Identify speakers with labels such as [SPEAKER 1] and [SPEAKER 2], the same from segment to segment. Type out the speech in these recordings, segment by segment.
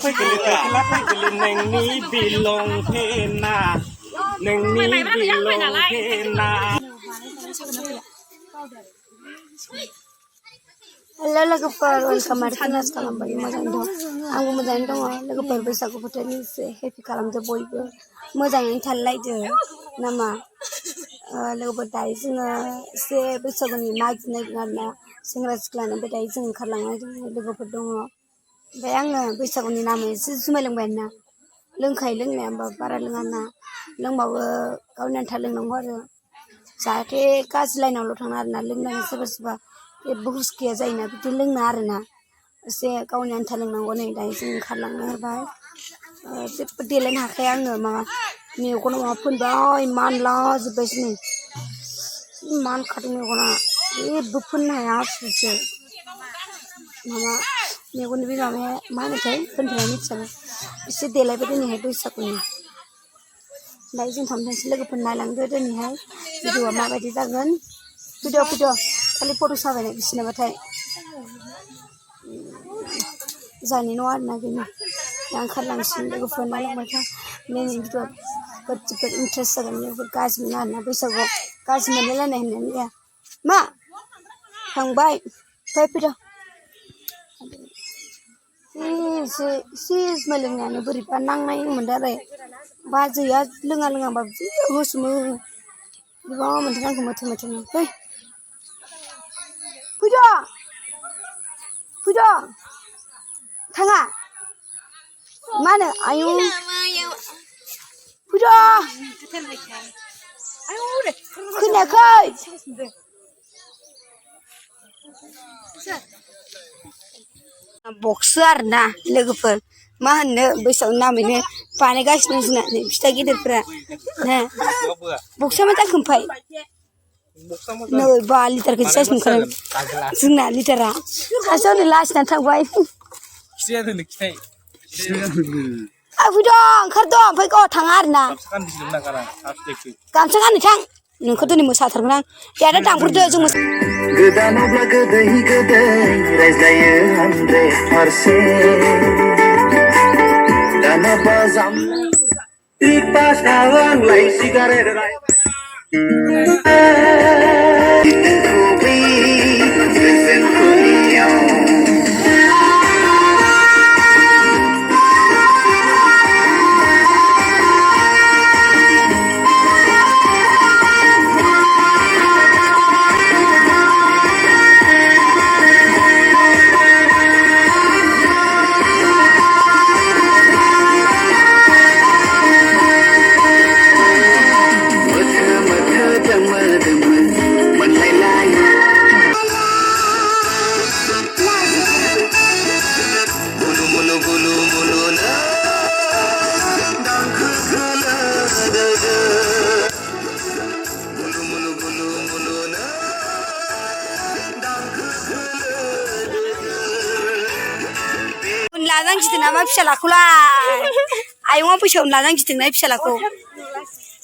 [SPEAKER 1] kelas kelim neng ni bilong pena neng ni bilong pena
[SPEAKER 2] Halo logofer welcome artinas kalam bagi moजां dं आंबो मोजाङै दङ लोगोफोर बैसागु बोथोरनि एसे हेपि खालामदो बयबो मोजाङैनो थालायदो नामा लोगोफोर दायो जोङो एसे बैसागुनि मागिनाय आरोना सेंग्रा सिख्लानो ओमफ्राय दायो जों ओंखारलांनाय लोगोफोर दङ ओमफ्राय आङो बैसागुनि नामै एसे जुमाय लोंबाय आरोना लोंखायो लोंनाया होमबाबो बारा लोङाना लोंबाबो गावनि आन्था लोंनांगौ आरो जाहाथे गाज्रि लाइनावल' थाङा आरोना लोंनानै सोरबा सोरबा जेबो हुस गैया जायोना बिदि लोंना आरोना एसे गावनि आन्था लोंनांगौ नै दायो जों ओंखारलांनो होबाय जेबो देलायनो हाखाया आङो माबा मेगनाव माबा फोनबाय मानलाजोब्बायसो नै मानखादों मेगना जेबो फोननो हाया आसुरितसो माबा मेगननि बे माबाया मा होनोथाय फोनफेरा मिथियाबो एसे देलायबाय दिनैहाय बैसागुनि दायो जों थांनोसै लोगोफोर नायलांदो दिनैहाय भिडिअआ माबायदि जागोन भिडिअ खालि फट' साफायनाय बिसिनाबाथाय जानाय नङा आरोना बेनो दा ओंखारलांसिन लोगोफोर नायलांबाय था दिनैनि भिडिअआ जोबोद इन्टारेस्ट जागोन लोगोफोर गाज्रि मोना आरोना बैसागुआव गाज्रि मोनलायलायनाय होननानै गैया मा थांबाय फैदो एसे जुमाय लोंनायानो बोरैबा नांनाय मोनदों आरो बाजैया लोङाबाबो जि होसोमो बोरैबा मोनदों आंखौ मोथो फैद' थाङा मा होनो आयु फैद' खोनायाखै बक्स आरोना लोगोफोर मा होननो बैसागु नामैनो बानायगासिनो जोंना फिथा गिदिरफोरा बक्सआ मा जाखो ओमफ्राय नै बा लिटारखौ साइज मोनखादों जोंना लिटारा सासेयावनो लासिनानै थांबाय फैद' ओंखारदो ओमफ्राय गावहा थाङा आरोना गामसा गाननो थां नोंखौ दिनै मोसाथारगोन आं दे आदा दामग्रोदो जों
[SPEAKER 3] गोदानावब्ला गोदै गोदै रायज्लायो हानद्रे फारसे दानाबा जाम पासाव आंलाय सिगारेट
[SPEAKER 2] लाजां गिदिर नामा फिसालाखौलाय आयंआ बैसागुनि लाजां गिदिरना फिसालाखौ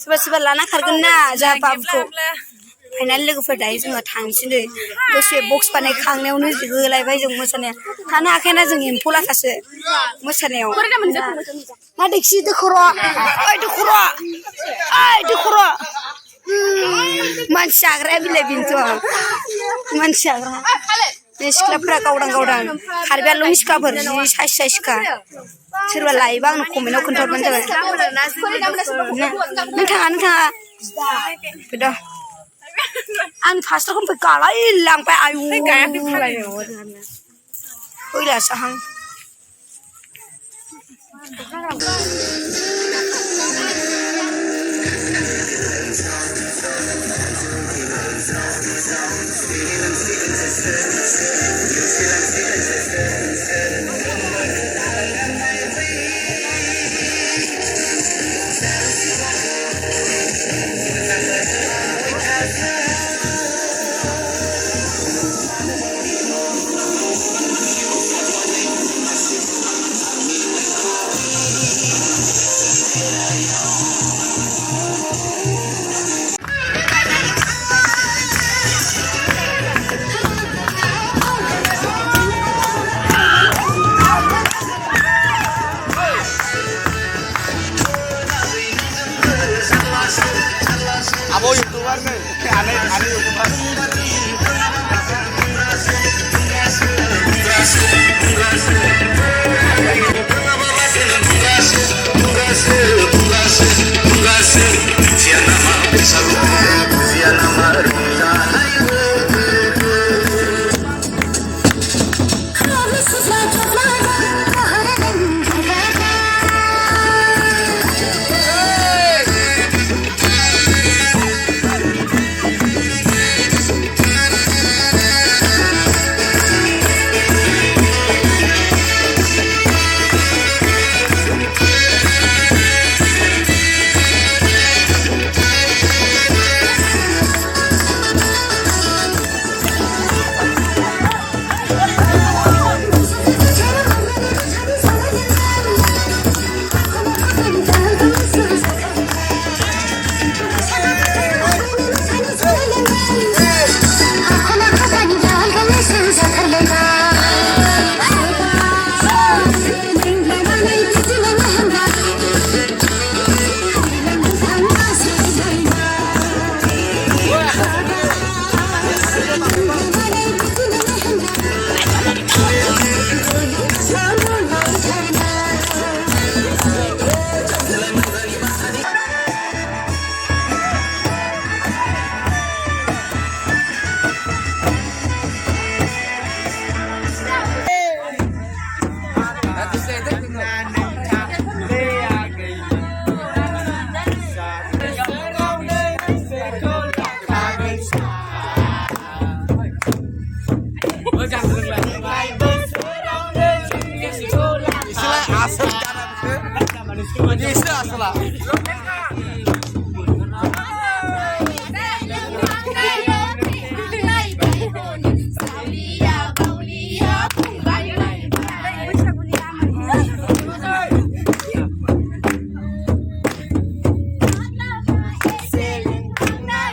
[SPEAKER 2] सोरबा सोरबा लाना खारगोन ना जोंहा बाबुखौ फाइनाल लोगोफोर दायो जोङो थांसै नै दसे बक्स बानायखांनायावनो होलायबाय जों मोसानाया थानो हाखायाना जों एम्फौ लाथासो मोसानायाव मा देखि दोखर' मानसि जाग्राया बिलाइ बेनोथ' मानसि जाग्रा बे सिख्लाफोरा गावदां खारबायाल' सिख्लाफोर जि साइसखा सोरबा लायोबा आंनो कमेन्टआव खोन्थाहरबानो जाबाय नों थाङा फैद' आं फास्टारखौ गालाय लांबाय आयु फैलासो हां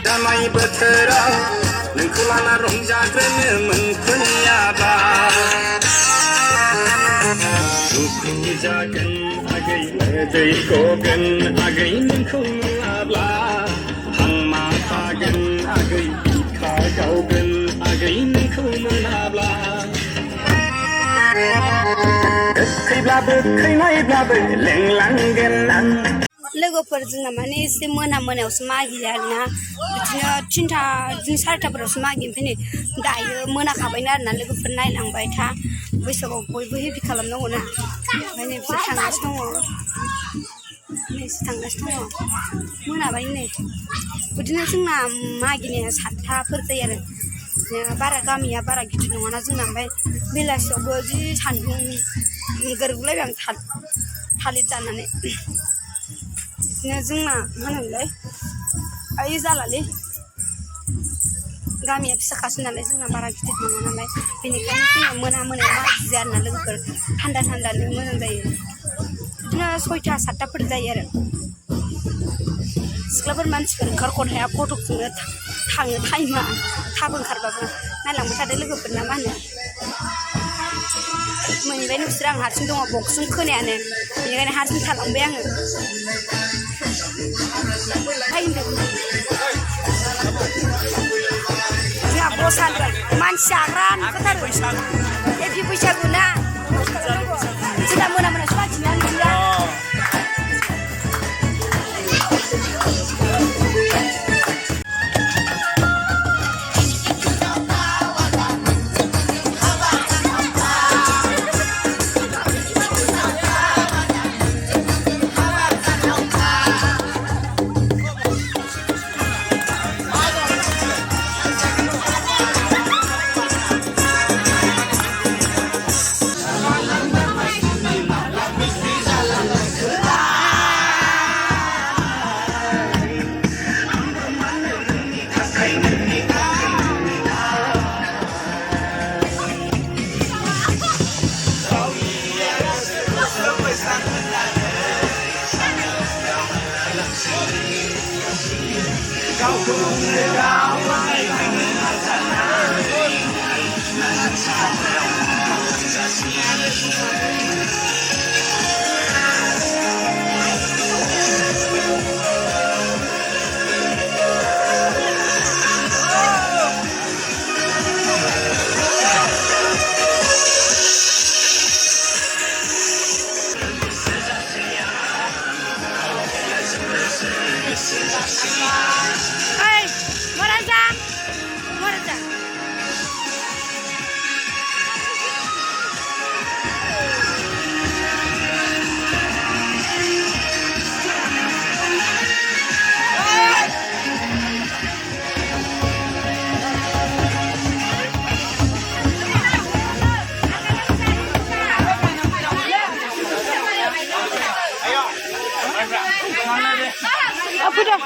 [SPEAKER 1] जानाय बोथोराव नोंखौ लाना रंजाग्रोनो मोनफैयाबा दुखु जागोन आगै दै गगोन आगै नोंखौ नुवाब्ला हांमा थागोन आगै बिखा गावगोन आगै नोंखौ मोनाब्ला गोखैब्लाबो खैनायब्लाबो लोंलांगोन आं
[SPEAKER 2] लोगोफोर जोंना माने एसे मोनायावसो मागियो आरोना बिदिनो 3टा बिदिनो 4टाफोरावसो मागियो ओमफ्राय नै दायो मोनाखाबायनो आरोना लोगोफोर नायलांबाय था बैसागुआव बयबो हेपि खालामनांगौ ना ओमफ्राय नै बिसोर थांगासिनो दङ मोनाबाय नै बिदिनो जोंना मागिनाया 7टाफोर जायो आरो बारा गामिया बारा गिदिर नङाना जोंना ओमफ्राय बेलासियावबो जि सान्दुं गोरगुलायबाय आं थालिर जानानै जोंना मा होनोमोनलाय ओइ जालालै गामिया फिसाखासो नालाय जोंना बारा गिदिर नङा नालाय बेनिखायनो जोङो मोनायाव मागियो आरोना लोगोफोर थान्दानो मोजां जायो बिदिनो 6टा 7टाफोर जायो आरो सिख्लाफोर मानसिफोर ओंखारखनो हाया फटकजोंनो थाङो टाइमा थाब ओंखारबाबो नायलांबाय थादो लोगोफोरना मा होनो मोनबाय नोंसोर आं हारसिं दङ बक्सजों खोनायानो बेनिखायनो हारसिं थालांबाय आङो जोंहा बस हानगोन मानसि जाग्रा नुखाथारो हेपि बैसागु ना जोंना मोनायावसो मानसिना नुला Hey, Maraja. Maraja. Apa dah?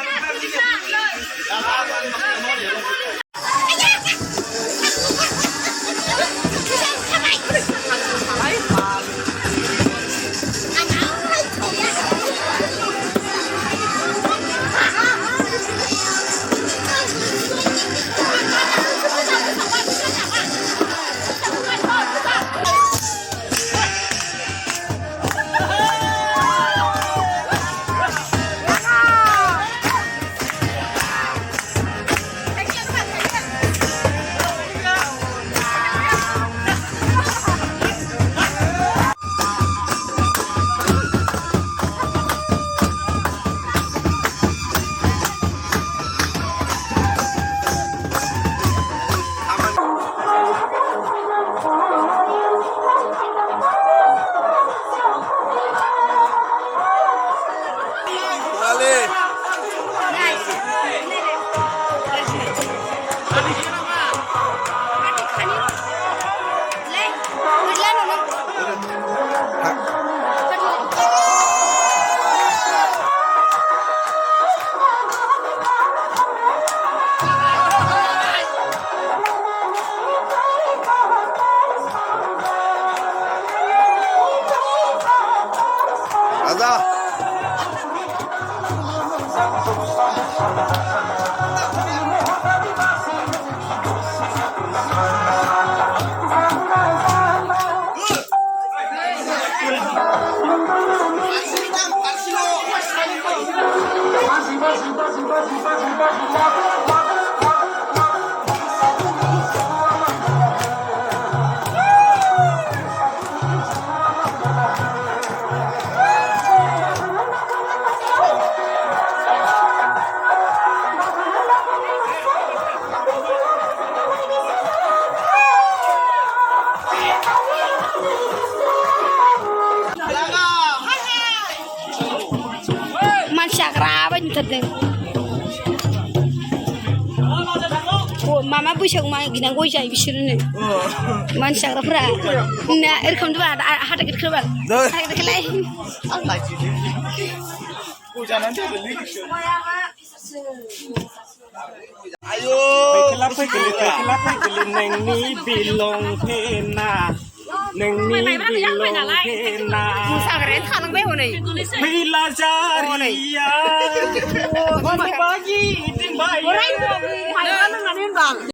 [SPEAKER 2] Masyarakat tadi. Oh, mama busuk mah gina gue jadi bisirnya. Masyarakat nah, erkam tu ada kita kerbal. Ada kita lain.
[SPEAKER 3] Ayo.
[SPEAKER 1] Pay kelap neng ni bilong pena. Neng ni bilong pena.
[SPEAKER 2] Masyarakat tanang beho nih.
[SPEAKER 1] Bila jariya. Bagi, timbai.
[SPEAKER 2] Orang itu, mai mana nganin bang.